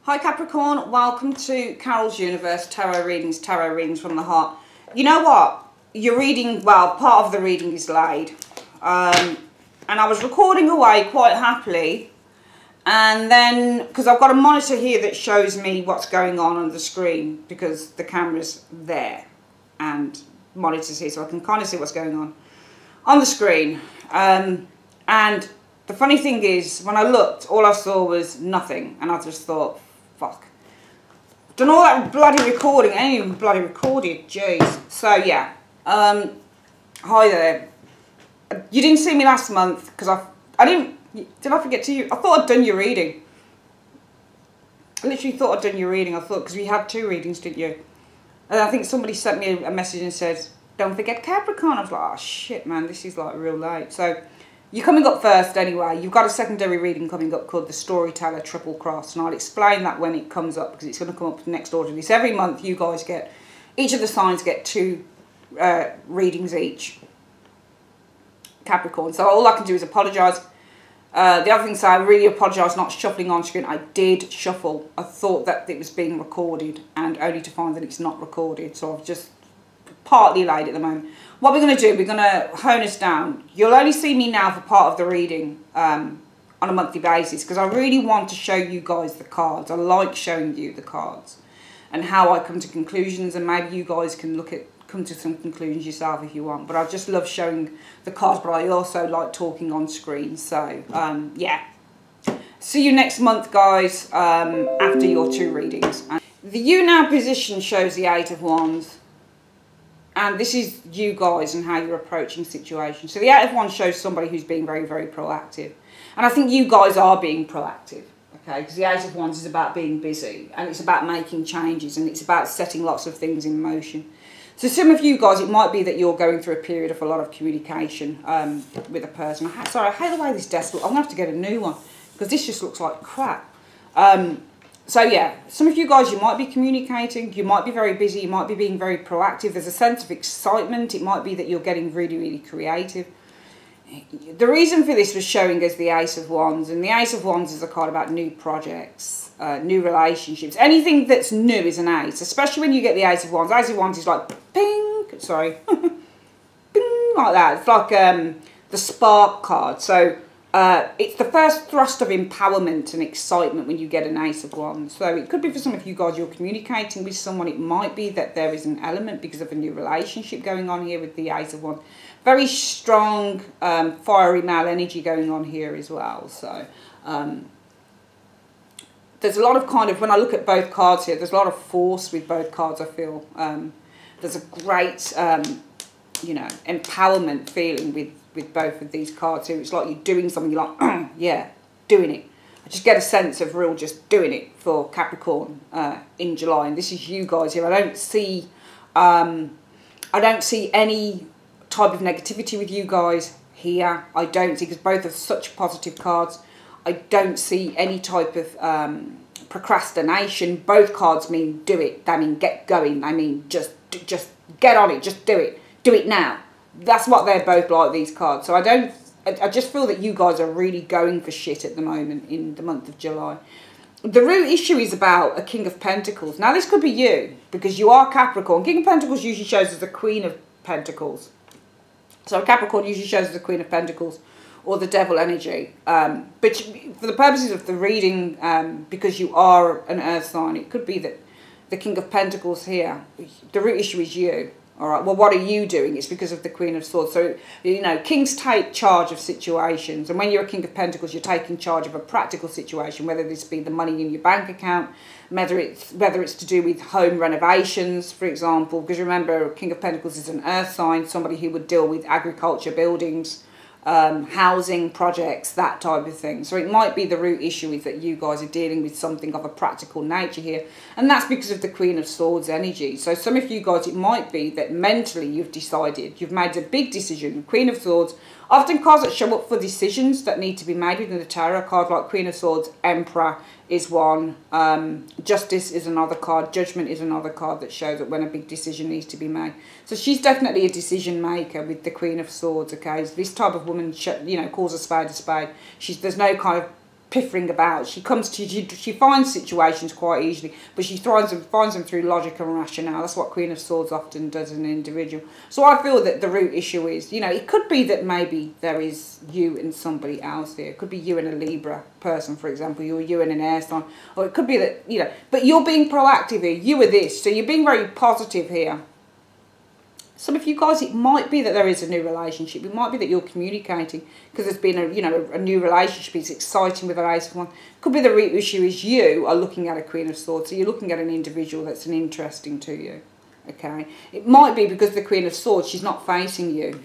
Hi Capricorn, welcome to Carol's Universe, tarot readings from the heart. You know what? Your reading, well, part of the reading is laid. And I was recording away quite happily. And then, because I've got a monitor here that shows me what's going on the screen, because the camera's there and monitor's here, so I can kind of see what's going on the screen. And the funny thing is, when I looked, all I saw was nothing, and I just thought, fuck. Done all that bloody recording, I ain't even bloody recorded, jeez. So yeah, hi there. You didn't see me last month, because I didn't, did I forget to you? I thought I'd done your reading. I literally thought I'd done your reading, I thought, because we had 2 readings, didn't you? And I think somebody sent me a message and said, don't forget Capricorn. I was like, oh shit man, this is like real late. So, you're coming up first anyway. You've got a secondary reading coming up called the Storyteller Triple Cross. And I'll explain that when it comes up, because it's going to come up next order. This every month you guys get, each of the signs get 2 readings each. Capricorn. So all I can do is apologise. The other thing is I really apologise not shuffling on screen. I did shuffle. I thought that it was being recorded, and only to find that it's not recorded. So I've just partly laid at the moment. What we're going to do, we're going to hone us down. You'll only see me now for part of the reading on a monthly basis, because I really want to show you guys the cards. I like showing you the cards and how I come to conclusions, and maybe you guys can come to some conclusions yourself if you want. But I just love showing the cards, but I also like talking on screen. So yeah, see you next month guys, after your 2 readings. The you now position shows the 8 of Wands. And this is you guys and how you're approaching situations. So the 8 of Wands shows somebody who's being very, very proactive. And I think you guys are being proactive, okay? Because the 8 of Wands is about being busy, and it's about making changes, and it's about setting lots of things in motion. So some of you guys, it might be that you're going through a period of a lot of communication with a person. Sorry, I hate the way this desk looks. I'm going to have to get a new one, because this just looks like crap. So yeah, some of you guys, you might be communicating, you might be very busy, you might be being very proactive. There's a sense of excitement. It might be that you're getting really, really creative. The reason for this was showing us the Ace of Wands, and the Ace of Wands is a card about new projects, new relationships. Anything that's new is an ace, especially when you get the Ace of Wands. Ace of Wands is like ping, sorry, ping, like that. It's like the spark card. So it's the first thrust of empowerment and excitement when you get an Ace of Wands. So it could be for some of you guys, you're communicating with someone. It might be that there is an element because of a new relationship going on here with the Ace of Wands. Very strong, fiery male energy going on here as well. So there's a lot of kind of, when I look at both cards here, there's a lot of force with both cards, I feel. There's a great, you know, empowerment feeling with both of these cards here. It's like you're doing something, you're like, yeah, doing it. I just get a sense of real just doing it for Capricorn in July. And this is you guys here. I don't see any type of negativity with you guys here. I don't see, because both are such positive cards. I don't see any type of procrastination. Both cards mean do it. They mean get going. They mean just get on it. Just do it. Do it now. That's what they're both like, these cards. So I just feel that you guys are really going for shit at the moment in the month of July. The root issue is about a King of Pentacles. Now this could be you, because you are Capricorn. King of Pentacles usually shows as the Queen of Pentacles. So Capricorn usually shows as the Queen of Pentacles or the Devil energy. But for the purposes of the reading, because you are an earth sign, it could be that the King of Pentacles here, the root issue is you. All right, well, what are you doing? It's because of the Queen of Swords. So, you know, kings take charge of situations. And when you're a King of Pentacles, you're taking charge of a practical situation, whether this be the money in your bank account, whether it's to do with home renovations, for example. Because remember, King of Pentacles is an earth sign, somebody who would deal with agriculture, buildings, housing projects, that type of thing. So it might be the root issue is that you guys are dealing with something of a practical nature here, and that's because of the Queen of Swords energy. So some of you guys, it might be that mentally you've decided, you've made a big decision. Queen of Swords, often cards that show up for decisions that need to be made within the tarot. Card like Queen of Swords, Emperor is one, Justice is another card, Judgment is another card that shows up when a big decision needs to be made. So she's definitely a decision maker with the Queen of Swords, okay? So this type of woman, you know, calls a spade a spade. There's no kind of piffering about. She comes to she finds situations quite easily, but she finds them through logic and rationale. That's what Queen of Swords often does in an individual. So I feel that the root issue is, you know, it could be that maybe there is you and somebody else here. It could be you and a Libra person, for example, you and an air sign, or it could be that, you know, but you're being proactive here. You are this, so you're being very positive here. Some of you guys, it might be that there is a new relationship. It might be that you're communicating because there's been a new relationship. It's exciting with an Ace of Wands. Could be the root issue is you are looking at a Queen of Swords. So you're looking at an individual that's interesting to you. Okay. It might be because the Queen of Swords, she's not facing you.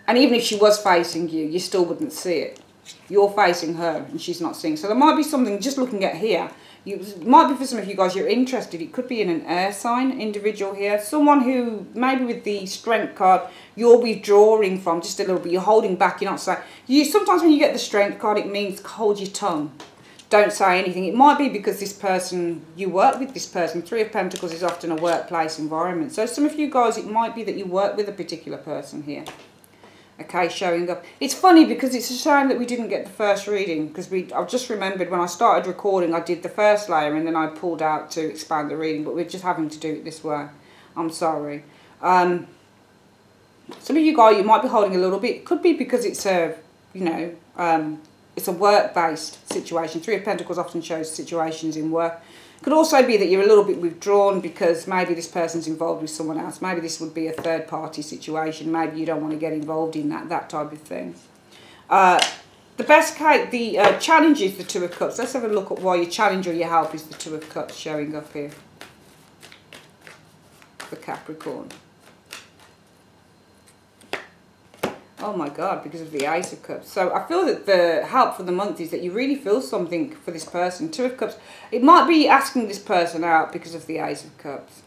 And even if she was facing you, you still wouldn't see it. You're facing her and she's not seeing. So there might be something, just looking at here, it might be for some of you guys, you're interested. It could be in an air sign individual here. Someone who, maybe with the Strength card, you're withdrawing from just a little bit. You're holding back. You're not saying. Sometimes when you get the Strength card, it means hold your tongue. Don't say anything. It might be because this person, you work with this person. Three of Pentacles is often a workplace environment. So some of you guys, it might be that you work with a particular person here. Okay, showing up. It's funny because it's a shame that we didn't get the first reading, because I've just remembered when I started recording I did the first layer and then I pulled out to expand the reading, but we're just having to do it this way. I'm sorry. Some of you guys, you might be holding a little bit. Could be because it's a, it's a work-based situation. Three of Pentacles often shows situations in work. Could also be that you're a little bit withdrawn because maybe this person's involved with someone else. Maybe this would be a third-party situation. Maybe you don't want to get involved in that type of thing. The best case, the challenge is the Two of Cups. Let's have a look at why your challenge or your help is the Two of Cups showing up here for Capricorn. Oh my God, because of the Ace of Cups. So I feel that the help for the month is that you really feel something for this person. Two of Cups. It might be asking this person out because of the Ace of Cups.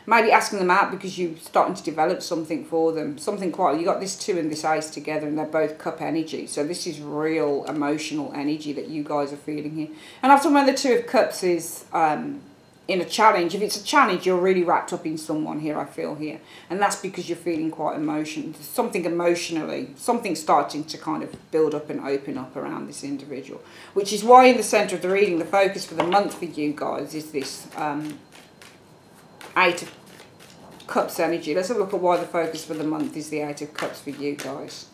Maybe asking them out because you're starting to develop something for them. Something quite, you got this Two and this Ace together and they're both cup energy. So this is real emotional energy that you guys are feeling here. And often when the Two of Cups is in a challenge, if it's a challenge, you're really wrapped up in someone here, I feel here. And that's because you're feeling quite emotional. Something emotionally, something starting to kind of build up and open up around this individual. Which is why in the centre of the reading, the focus for the month for you guys is this Eight of Cups energy. Let's have a look at why the focus for the month is the Eight of Cups for you guys.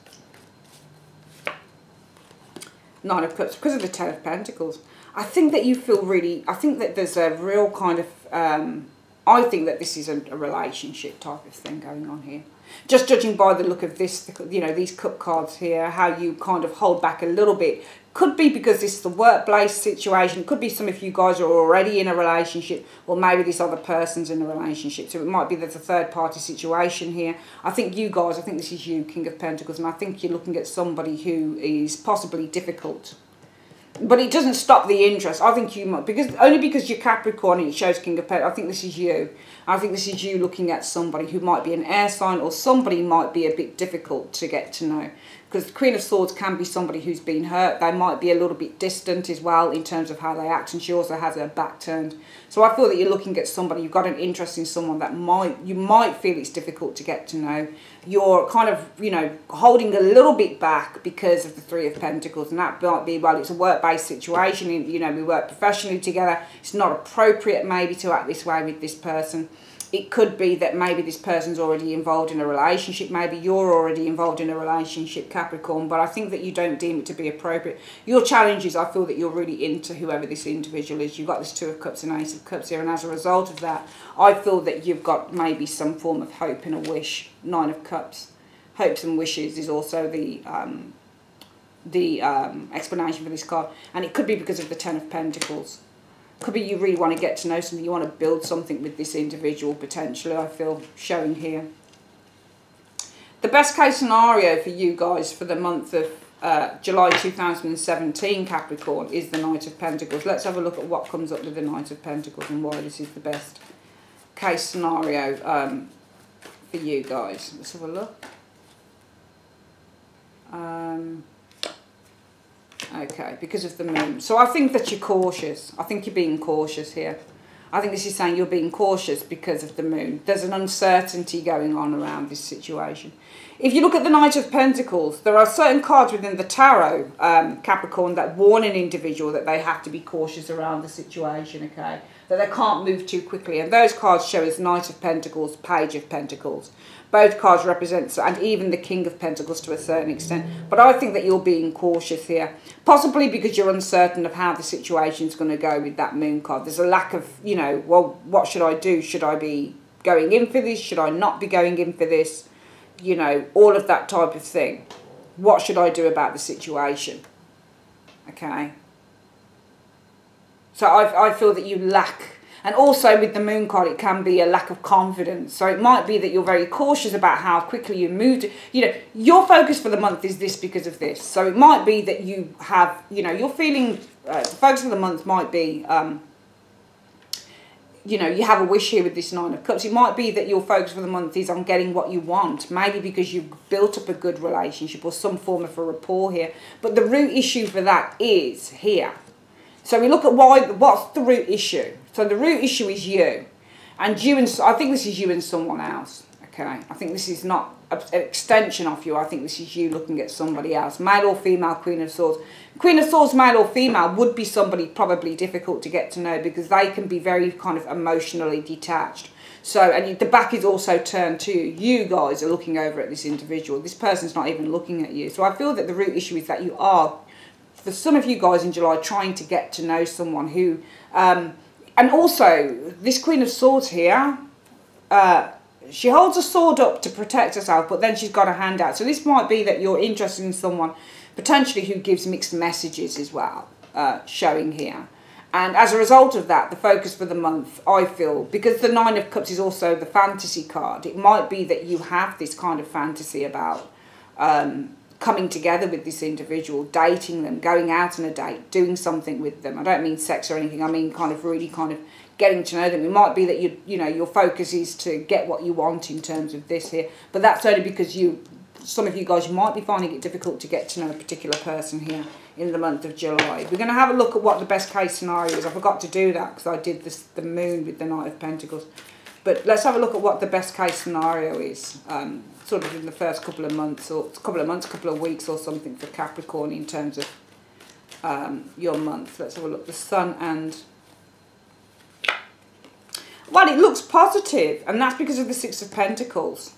Nine of Cups, because of the Ten of Pentacles. I think that you feel really, I think that there's a real kind of, I think that this is a relationship type of thing going on here. Just judging by the look of this, these cup cards here, how you kind of hold back a little bit. Could be because this is the workplace situation. Could be some of you guys are already in a relationship, or maybe this other person's in a relationship. So it might be there's a third party situation here. I think you guys, I think this is you, King of Pentacles, and I think you're looking at somebody who is possibly difficult. But it doesn't stop the interest. I think you might, only because you're Capricorn and it shows King of Pentacles. I think this is you. I think this is you looking at somebody who might be an air sign, or somebody might be a bit difficult to get to know. Because the Queen of Swords can be somebody who's been hurt. They might be a little bit distant as well in terms of how they act. And she also has her back turned. So I feel that you're looking at somebody, you've got an interest in someone that you might feel it's difficult to get to know. You're kind of, holding a little bit back because of the Three of Pentacles. And that might be, well, it's a work-based situation. We work professionally together. It's not appropriate maybe to act this way with this person. It could be that maybe this person's already involved in a relationship. Maybe you're already involved in a relationship, Capricorn. But I think that you don't deem it to be appropriate. Your challenge is, I feel that you're really into whoever this individual is. You've got this Two of Cups and Ace of Cups here. And as a result of that, I feel that you've got maybe some form of hope and a wish. Nine of Cups. Hopes and wishes is also the explanation for this card. And it could be because of the Ten of Pentacles. Could be you really want to get to know something. You want to build something with this individual, potentially, I feel, showing here. The best case scenario for you guys for the month of July 2017, Capricorn, is the Knight of Pentacles. Let's have a look at what comes up with the Knight of Pentacles and why this is the best case scenario for you guys. Let's have a look. Okay, because of the moon. So I think that you're cautious. I think you're being cautious here. I think this is saying you're being cautious because of the moon. There's an uncertainty going on around this situation. if you look at the Knight of Pentacles, there are certain cards within the tarot, Capricorn, that warn an individual that they have to be cautious around the situation, okay? That they can't move too quickly. And those cards show us Knight of Pentacles, Page of Pentacles. Both cards represent, and even the King of Pentacles to a certain extent. But I think that you're being cautious here. Possibly because you're uncertain of how the situation's going to go with that Moon card. There's a lack of, you know, well, what should I do? Should I be going in for this? Should I not be going in for this? You know, all of that type of thing. What should I do about the situation? Okay. So I feel that you lack, and also with the Moon card, it can be a lack of confidence. So it might be that you're very cautious about how quickly you move. You know, your focus for the month is this because of this. So it might be that you have, you know, you're feeling, the focus of the month might be, you know, you have a wish here with this Nine of Cups. It might be that your focus for the month is on getting what you want. Maybe because you've built up a good relationship or some form of a rapport here. But the root issue for that is here. So we look at what's the root issue. So the root issue is you. And you and, I think this is you and someone else. Okay. I think this is not an extension of you. I think this is you looking at somebody else. Male or female, Queen of Swords. Queen of Swords, male or female, would be somebody probably difficult to get to know because they can be very kind of emotionally detached. So, and the back is also turned to you. You guys are looking over at this individual. This person's not even looking at you. So I feel that the root issue is that you are, for some of you guys in July, trying to get to know someone who, and also this Queen of Swords here, she holds a sword up to protect herself, but then she's got a hand out. So this might be that you're interested in someone potentially who gives mixed messages as well, showing here. And as a result of that, the focus for the month, I feel, because the Nine of Cups is also the fantasy card, it might be that you have this kind of fantasy about coming together with this individual, dating them, going out on a date, doing something with them. I don't mean sex or anything. I mean kind of really kind of getting to know them. It might be that you know, your focus is to get what you want in terms of this here. But that's only because some of you guys, you might be finding it difficult to get to know a particular person here in the month of July. We're going to have a look at what the best case scenario is. I forgot to do that because I did the Moon with the Knight of Pentacles. But let's have a look at what the best case scenario is, sort of in the first couple of months, couple of weeks or something for Capricorn in terms of your month. Let's have a look. The Sun and... Well, it looks positive, and that's because of the Six of Pentacles.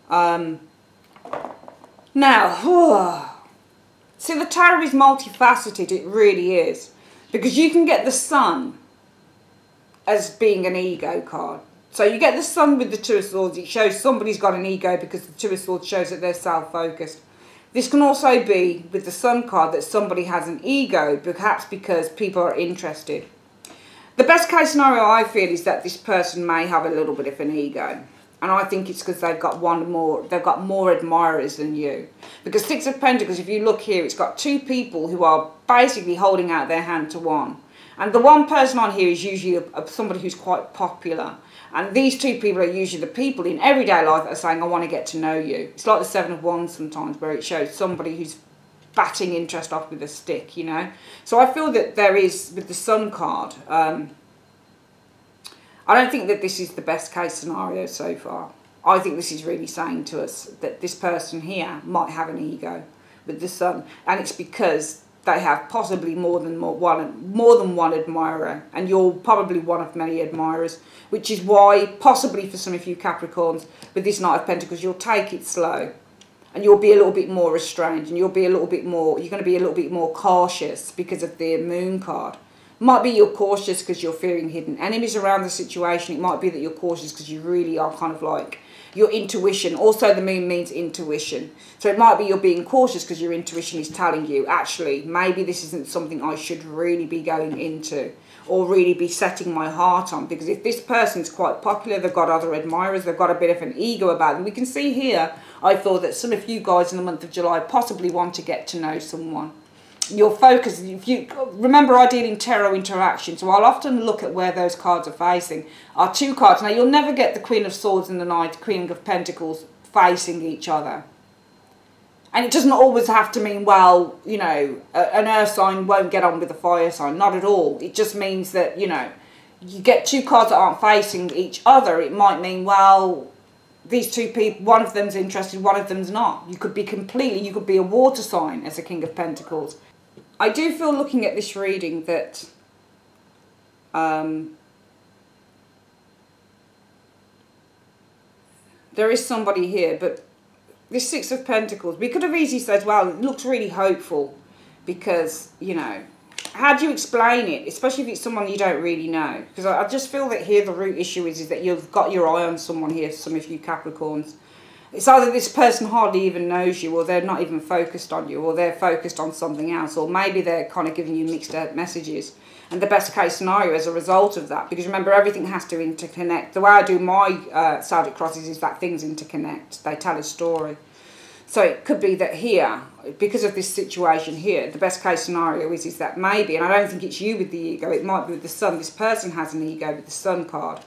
Now, see, the tarot is multifaceted, it really is. Because you can get the Sun as being an ego card. So you get the Sun with the Two of Swords, it shows somebody's got an ego because the Two of Swords shows that they're self-focused. This can also be, with the Sun card, that somebody has an ego, perhaps because people are interested. The best case scenario I feel is that this person may have a little bit of an ego. And I think it's because they've got more admirers than you. Because Six of Pentacles, if you look here, it's got two people who are basically holding out their hand to one. And the one person on here is usually somebody who's quite popular. And these two people are usually the people in everyday life that are saying, I want to get to know you. It's like the Seven of Wands sometimes, where it shows somebody who's batting interest off with a stick, you know. So I feel that there is, with the Sun card, I don't think that this is the best case scenario so far. I think this is really saying to us that this person here might have an ego with the Sun. And it's because they have possibly more than one admirer, and you're probably one of many admirers, which is why possibly for some of you Capricorns with this Knight of Pentacles, you'll take it slow and you'll be a little bit more restrained, and you're going to be a little bit more cautious because of the Moon card. Might be you're cautious because you're fearing hidden enemies around the situation. It might be that you're cautious because you really are kind of like your intuition. Also, the Moon means intuition. So it might be you're being cautious because your intuition is telling you, actually, maybe this isn't something I should really be going into or really be setting my heart on. Because if this person's quite popular, they've got other admirers, they've got a bit of an ego about them. We can see here, I feel that some of you guys in the month of July possibly want to get to know someone. Your focus, if you remember, I deal in tarot interaction, so I'll often look at where those cards are facing. Are two cards. Now, you'll never get the Queen of Swords and the Queen of Pentacles facing each other. And it doesn't always have to mean, well, you know, an earth sign won't get on with a fire sign. Not at all. It just means that, you know, you get two cards that aren't facing each other. It might mean, well, these two people, one of them's interested, one of them's not. You could be a water sign as a King of Pentacles. I do feel, looking at this reading, that there is somebody here, but this Six of Pentacles, we could have easily said, well, it looks really hopeful because, you know, how do you explain it, especially if it's someone you don't really know? Because I just feel that here the root issue is that you've got your eye on someone here, some of you Capricorns. It's either this person hardly even knows you, or they're not even focused on you, or they're focused on something else, or maybe they're kind of giving you mixed messages. And the best case scenario as a result of that, because remember, everything has to interconnect. The way I do my Soudic crosses is that things interconnect. They tell a story. So it could be that here, because of this situation here, the best case scenario is that maybe, and I don't think it's you with the ego, it might be with the Sun. This person has an ego with the Sun card.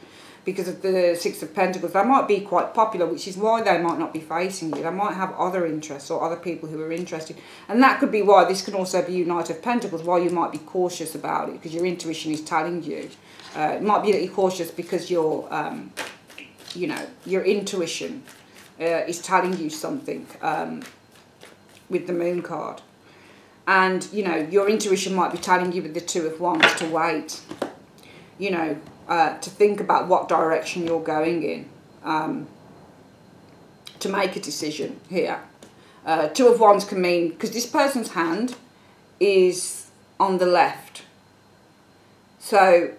Because of the Six of Pentacles, they might be quite popular, which is why they might not be facing you. They might have other interests or other people who are interested. And that could be why this can also be Knight of Pentacles, why you might be cautious about it, because your intuition is telling you. It might be that you're cautious because your, you know, your intuition is telling you something with the Moon card. And, you know, your intuition might be telling you with the Two of Wands to wait. You know, to think about what direction you're going in, to make a decision here. Two of Wands can mean, because this person's hand is on the left, so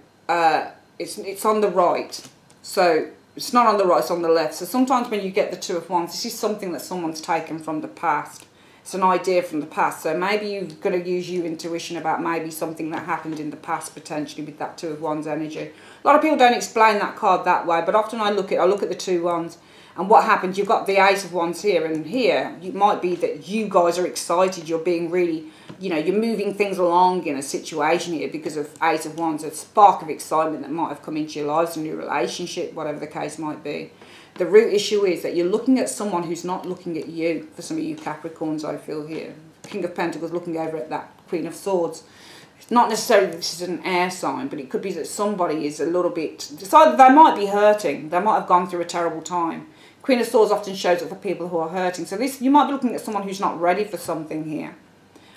it's on the right, so it's not on the right, it's on the left. So sometimes when you get the Two of Wands, this is something that someone's taken from the past. It's an idea from the past. So maybe you're going to use your intuition about maybe something that happened in the past, potentially, with that Two of Wands energy. A lot of people don't explain that card that way, but often I look at the Two Wands, and what happens, you've got the Ace of Wands here, and here it might be that you guys are excited, you're being really, you know, you're moving things along in a situation here because of Ace of Wands, a spark of excitement that might have come into your lives, a new relationship, whatever the case might be. The root issue is that you're looking at someone who's not looking at you. For some of you Capricorns, I feel here. King of Pentacles looking over at that Queen of Swords. It's not necessarily that this is an air sign, but it could be that somebody is a little bit... It's either they might be hurting. They might have gone through a terrible time. Queen of Swords often shows up for people who are hurting. So this, you might be looking at someone who's not ready for something here.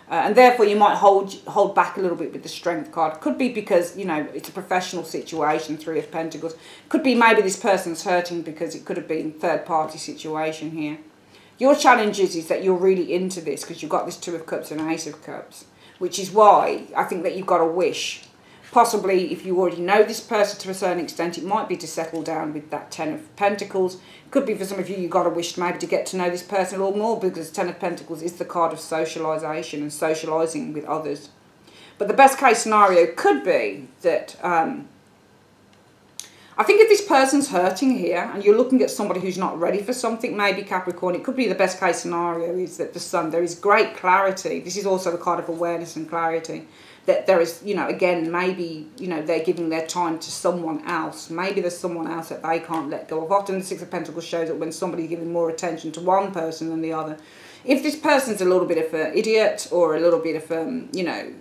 And therefore you might hold back a little bit with the Strength card. Could be because, you know, it's a professional situation, Three of Pentacles. Could be maybe this person's hurting because it could have been a third-party situation here. Your challenge is that you're really into this because you've got this Two of Cups and Ace of Cups, which is why I think that you've got a wish. Possibly, if you already know this person to a certain extent, it might be to settle down with that Ten of Pentacles. Could be for some of you, you've got a wish maybe to get to know this person a little more, because Ten of Pentacles is the card of socialisation and socialising with others. But the best case scenario could be that, I think if this person's hurting here, and you're looking at somebody who's not ready for something, maybe Capricorn, it could be the best case scenario is that the Sun, there is great clarity. This is also the card of awareness and clarity. That there is, you know, again, maybe, you know, they're giving their time to someone else. Maybe there's someone else that they can't let go of. Often the Six of Pentacles shows that when somebody's giving more attention to one person than the other. If this person's a little bit of an idiot or a little bit of, you know,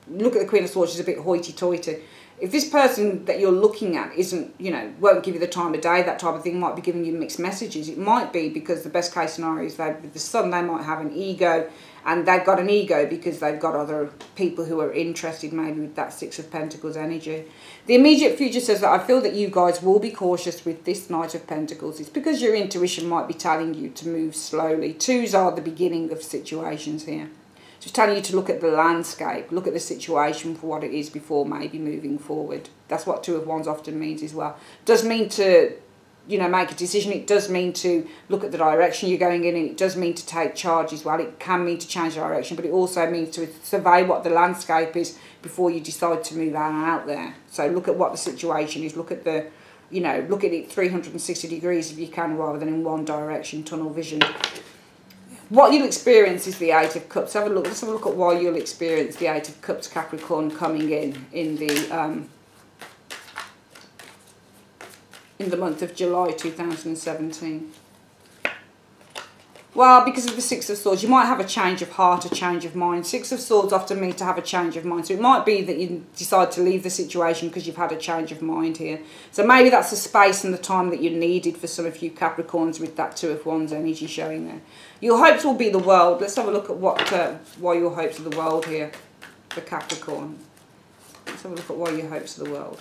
look at the Queen of Swords, she's a bit hoity-toity. If this person that you're looking at isn't, you know, won't give you the time of day, that type of thing, might be giving you mixed messages. It might be because the best case scenario is that with the Sun, they might have an ego. And they've got an ego because they've got other people who are interested maybe with that Six of Pentacles energy. The immediate future says that I feel that you guys will be cautious with this Knight of Pentacles. It's because your intuition might be telling you to move slowly. Twos are the beginning of situations here. So it's telling you to look at the landscape, look at the situation for what it is before maybe moving forward. That's what Two of Wands often means as well. It does mean to, you know, make a decision. It does mean to look at the direction you're going in, and it does mean to take charge as well. It can mean to change direction, but it also means to survey what the landscape is before you decide to move out there. So look at what the situation is. Look at the, you know, look at it 360 degrees if you can, rather than in one direction, tunnel vision. What you'll experience is the Eight of Cups. Have a look. Let's have a look at why you'll experience the Eight of Cups, Capricorn, coming in the month of July 2017. Well, because of the Six of Swords, you might have a change of heart, a change of mind. Six of Swords often mean to have a change of mind. So it might be that you decide to leave the situation because you've had a change of mind here. So maybe that's the space and the time that you needed for some of you Capricorns with that Two of Wands energy showing there. Your hopes will be the world. Let's have a look at why your hopes are the world here for Capricorn. Let's have a look at why your hopes are the world.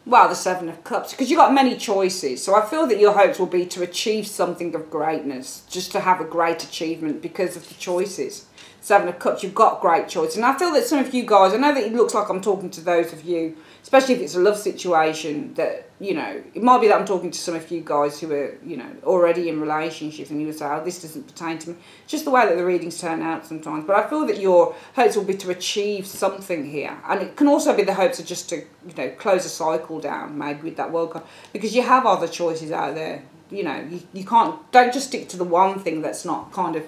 Well, the Seven of Cups, because you've got many choices. So I feel that your hopes will be to achieve something of greatness, just to have a great achievement because of the choices. Seven of Cups, you've got great choices. And I feel that some of you guys, I know that it looks like I'm talking to those of you, especially if it's a love situation, that, you know, it might be that I'm talking to some of you guys who are, you know, already in relationships, and you would say, oh, this doesn't pertain to me. Just the way that the readings turn out sometimes. But I feel that your hopes will be to achieve something here. And it can also be the hopes are just to, you know, close a cycle down, maybe with that World card. Because you have other choices out there. You know, you can't, don't just stick to the one thing that's not kind of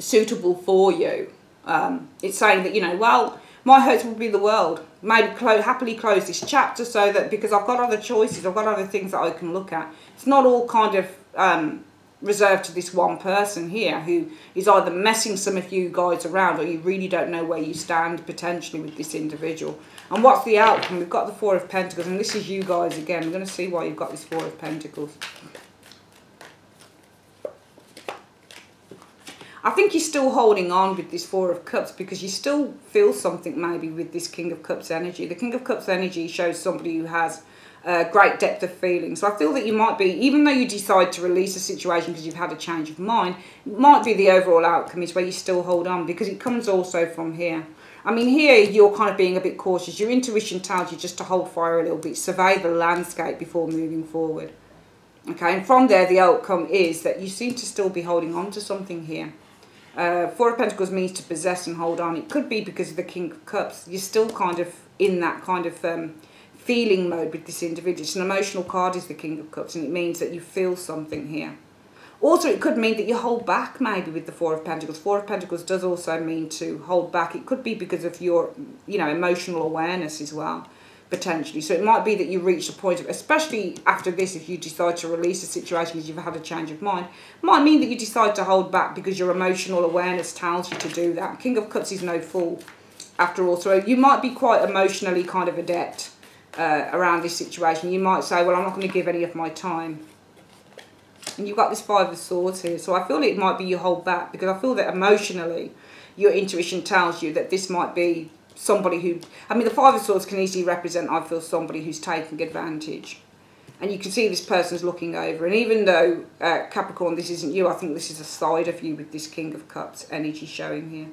suitable for you. It's saying that, you know, well, my hopes will be the world. Maybe happily close this chapter so that, because I've got other choices, I've got other things that I can look at. It's not all kind of reserved to this one person here who is either messing some of you guys around, or you really don't know where you stand potentially with this individual. And what's the outcome? We've got the Four of Pentacles, and this is you guys again. We're going to see why you've got this Four of Pentacles. I think you're still holding on with this Four of Cups because you still feel something maybe with this King of Cups energy. The King of Cups energy shows somebody who has great depth of feeling. So I feel that you might be, even though you decide to release a situation because you've had a change of mind, it might be the overall outcome is where you still hold on, because it comes also from here. I mean, here you're kind of being a bit cautious. Your intuition tells you just to hold fire a little bit, survey the landscape before moving forward. Okay, and from there the outcome is that you seem to still be holding on to something here. Four of Pentacles means to possess and hold on. It could be because of the King of Cups. You're still kind of in that kind of feeling mode with this individual. It's an emotional card, is the King of Cups, and it means that you feel something here. Also, it could mean that you hold back maybe with the Four of Pentacles. Four of Pentacles does also mean to hold back. It could be because of your, you know, emotional awareness as well, potentially. So it might be that you reach a point of, especially after this, if you decide to release a situation because you've had a change of mind, it might mean that you decide to hold back because your emotional awareness tells you to do that. King of Cups is no fool, after all. So you might be quite emotionally kind of adept around this situation. You might say, well, I'm not going to give any of my time. And you've got this Five of Swords here. So I feel it might be you hold back, because I feel that emotionally your intuition tells you that this might be somebody who, I mean, the Five of Swords can easily represent, I feel, somebody who's taking advantage. And you can see this person's looking over. And even though, Capricorn, this isn't you, I think this is a side of you with this King of Cups energy showing here.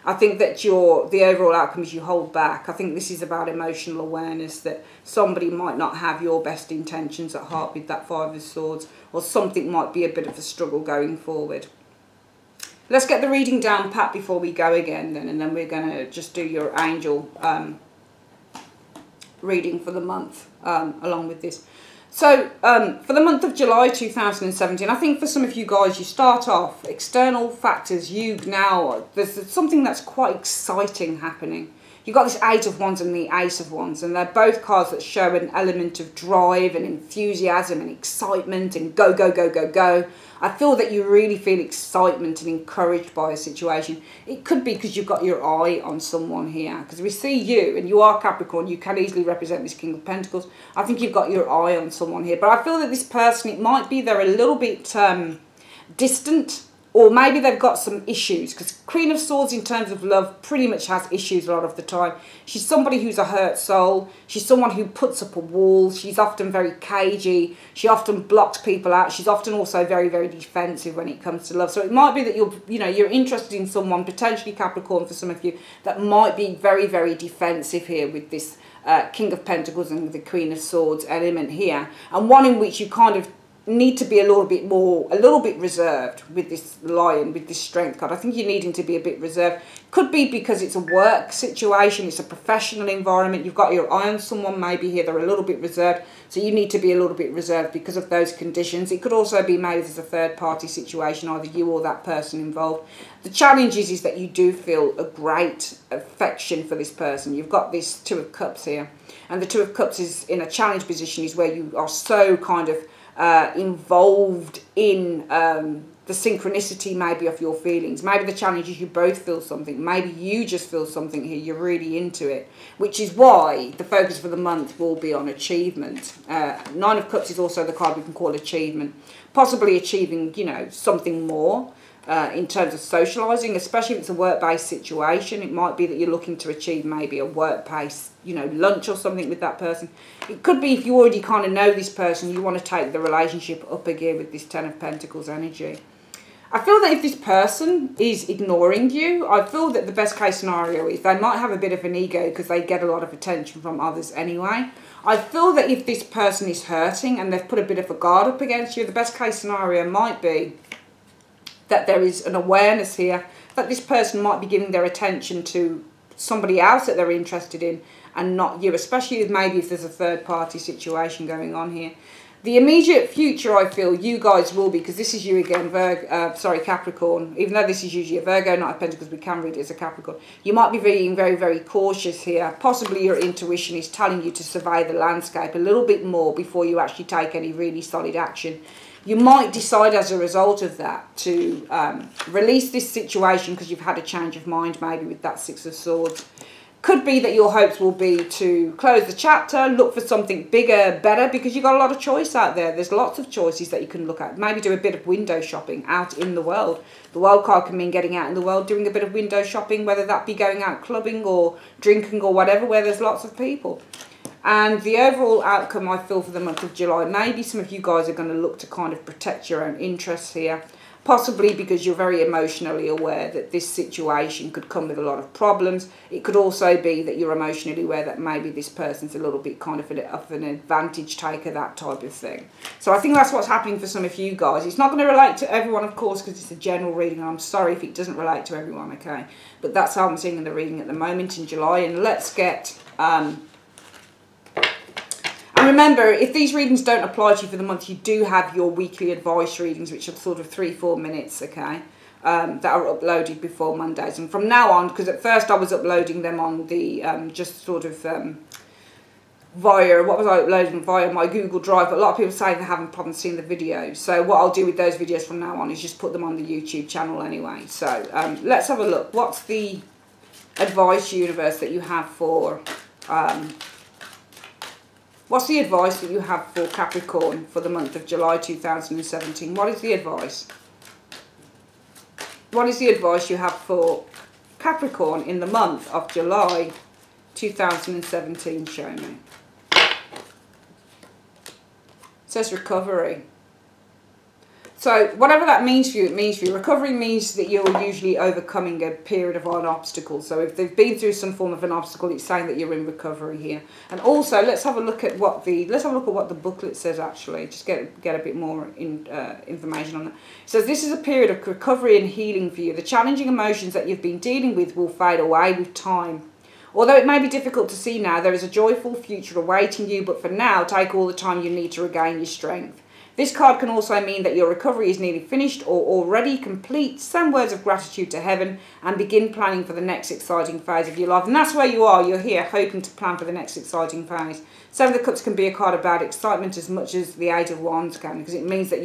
I think that the overall outcome is you hold back. I think this is about emotional awareness, that somebody might not have your best intentions at heart with that Five of Swords, or something might be a bit of a struggle going forward. Let's get the reading down pat before we go again then, and then we're going to just do your angel reading for the month along with this. So for the month of July 2017, I think for some of you guys, you start off, external factors, there's something that's quite exciting happening. You've got this Eight of Wands and the Ace of Wands, and they're both cards that show an element of drive and enthusiasm and excitement and go, go, go, go, go. I feel that you really feel excitement and encouraged by a situation. It could be because you've got your eye on someone here. Because we see you, and you are Capricorn, you can easily represent this King of Pentacles. I think you've got your eye on someone here. But I feel that this person, it might be they're a little bit distant, or maybe they've got some issues, because Queen of Swords in terms of love pretty much has issues a lot of the time. She's somebody who's a hurt soul. She's someone who puts up a wall. She's often very cagey. She often blocks people out. She's often also very, very defensive when it comes to love. So it might be that you're interested in someone, potentially Capricorn for some of you, that might be very, very defensive here with this King of Pentacles and the Queen of Swords element here, and one in which you kind of need to be a little bit reserved with this Lion, with this Strength card. I think you're needing to be a bit reserved. Could be because it's a work situation, it's a professional environment, you've got your eye on someone maybe here, they're a little bit reserved, so you need to be a little bit reserved because of those conditions. It could also be maybe there's a third party situation, either you or that person involved. The challenge is that you do feel a great affection for this person. You've got this Two of Cups here, and the Two of Cups is in a challenge position, is where you are so kind of involved in the synchronicity maybe of your feelings. Maybe the challenge is you both feel something. Maybe you just feel something here. You're really into it, which is why the focus for the month will be on achievement. Nine of Cups is also the card we can call achievement. Possibly achieving, you know, something more in terms of socialising, especially if it's a work-based situation. It might be that you're looking to achieve maybe a work-based, you know, lunch or something with that person. It could be if you already kind of know this person, you want to take the relationship up a gear with this Ten of Pentacles energy. I feel that if this person is ignoring you, I feel that the best case scenario is they might have a bit of an ego because they get a lot of attention from others anyway. I feel that if this person is hurting and they've put a bit of a guard up against you, the best case scenario might be that there is an awareness here that this person might be giving their attention to somebody else that they're interested in and not you, especially if maybe if there's a third party situation going on here. The immediate future, I feel, you guys will be, because this is you again, Capricorn, even though this is usually a Virgo, not a Pentacles, we can read it as a Capricorn. You might be being very, very cautious here. Possibly your intuition is telling you to survey the landscape a little bit more before you actually take any really solid action. You might decide as a result of that to release this situation because you've had a change of mind, maybe with that Six of Swords. Could be that your hopes will be to close the chapter, look for something bigger, better, because you've got a lot of choice out there. There's lots of choices that you can look at. Maybe do a bit of window shopping out in the world. The World card can mean getting out in the world, doing a bit of window shopping, whether that be going out clubbing or drinking or whatever, where there's lots of people. And the overall outcome, I feel, for the month of July, maybe some of you guys are going to look to kind of protect your own interests here. Possibly because you're very emotionally aware that this situation could come with a lot of problems. It could also be that you're emotionally aware that maybe this person's a little bit kind of an advantage taker, that type of thing. So I think that's what's happening for some of you guys. It's not going to relate to everyone, of course, because it's a general reading, and I'm sorry if it doesn't relate to everyone, okay? But that's how I'm seeing in the reading at the moment in July. And let's get... And remember, if these readings don't apply to you for the month, you do have your weekly advice readings, which are sort of 3-4 minutes, okay, that are uploaded before Mondays. And from now on, because at first I was uploading them on the, just sort of via, what was I uploading? Via my Google Drive. But a lot of people say they haven't problems seeing the videos. So what I'll do with those videos from now on is just put them on the YouTube channel anyway. So let's have a look. What's the advice, universe, that you have for... what's the advice that you have for Capricorn for the month of July 2017? What is the advice? What is the advice you have for Capricorn in the month of July 2017? Show me. It says recovery. So whatever that means for you, it means for you. Recovery means that you're usually overcoming a period of an obstacle. So if they've been through some form of an obstacle, it's saying that you're in recovery here. And also, let's have a look at what the booklet says actually. Just get a bit more information on that. It says this is a period of recovery and healing for you. The challenging emotions that you've been dealing with will fade away with time. Although it may be difficult to see now, there is a joyful future awaiting you. But for now, take all the time you need to regain your strength. This card can also mean that your recovery is nearly finished or already complete. Send words of gratitude to heaven and begin planning for the next exciting phase of your life. And that's where you are. You're here hoping to plan for the next exciting phase. Seven of Cups can be a card about excitement as much as the Eight of Wands can, because it means that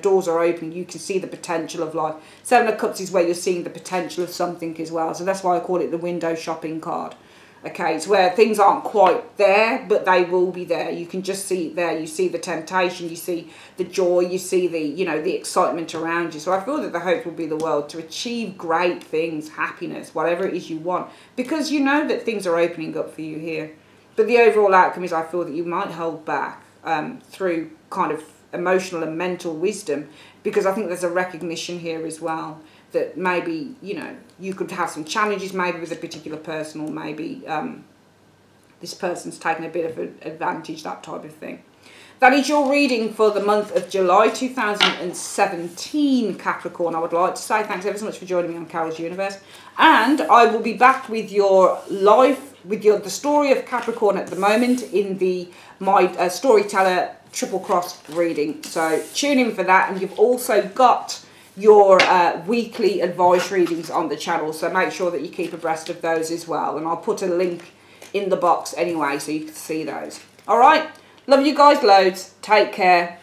doors are open. You can see the potential of life. Seven of Cups is where you're seeing the potential of something as well. So that's why I call it the window shopping card. Okay, it's where things aren't quite there, but they will be there. You can just see it there. You see the temptation, you see the joy, you see the, the excitement around you. So I feel that the hope will be the world to achieve great things, happiness, whatever it is you want, because you know that things are opening up for you here. But the overall outcome is I feel that you might hold back through kind of emotional and mental wisdom, because I think there's a recognition here as well that maybe, you could have some challenges maybe with a particular person, or maybe this person's taken a bit of an advantage, that type of thing. That is your reading for the month of July 2017, Capricorn. I would like to say thanks ever so much for joining me on Carol's Universe. And I will be back with your life, with the story of Capricorn at the moment in my Storyteller Triple Cross reading. So tune in for that. And you've also got your weekly advice readings on the channel, so make sure that you keep abreast of those as well, and I'll put a link in the box anyway so you can see those. All right, love you guys loads, take care.